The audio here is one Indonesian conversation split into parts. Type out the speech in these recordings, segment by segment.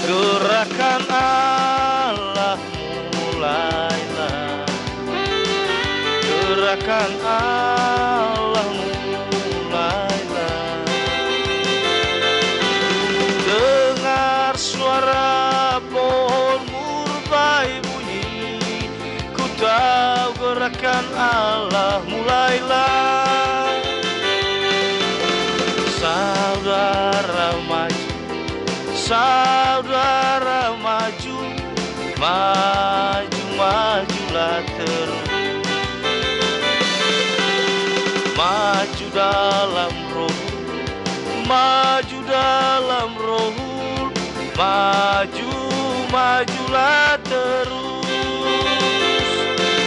Gerakan Allah mulailah, gerakan Allah mulailah. Dengar suara pohon murbai bunyi, ku tahu gerakan Allah mulailah. Saudara maju, saudara maju, maju, majulah terus. Maju dalam roh, maju dalam roh, maju, majulah terus.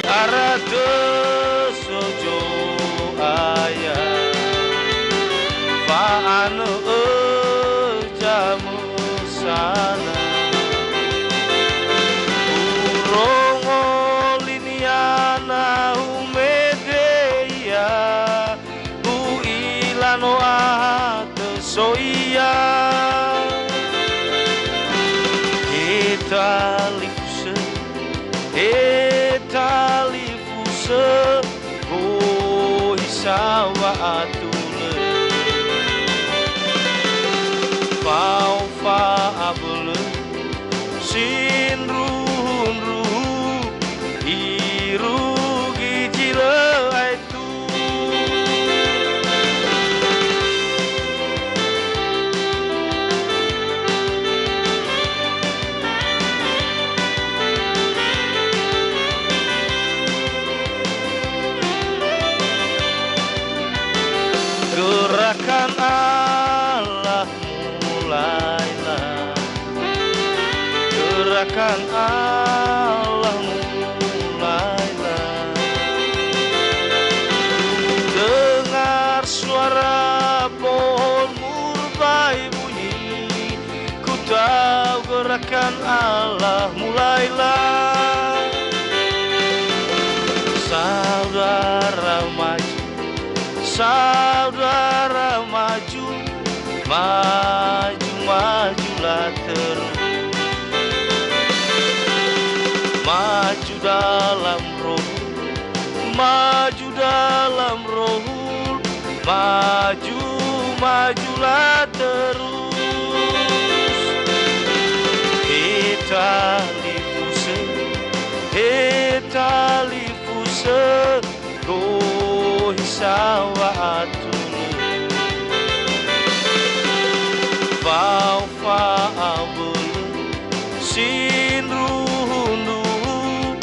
Arah sojo ayah, paano jamu sana. Urongo liniana umedeya, uilano ate soia. Etalifuse, oh isawa atule. Fau fa abule, sin ruhun ruhu, iru gijile aitu. Gerakan Allah mulailah, gerakan Allah mulailah. Dengar suara pohon murbai bunyi, ku tahu gerakan Allah mulailah. Saudara maju, saudara maju, maju, majulah terus. Maju dalam roh, maju dalam roh, maju, majulah terus. Etalifuse, go hisawa atulu. Fau fa abulu, sin ruhun ruhu,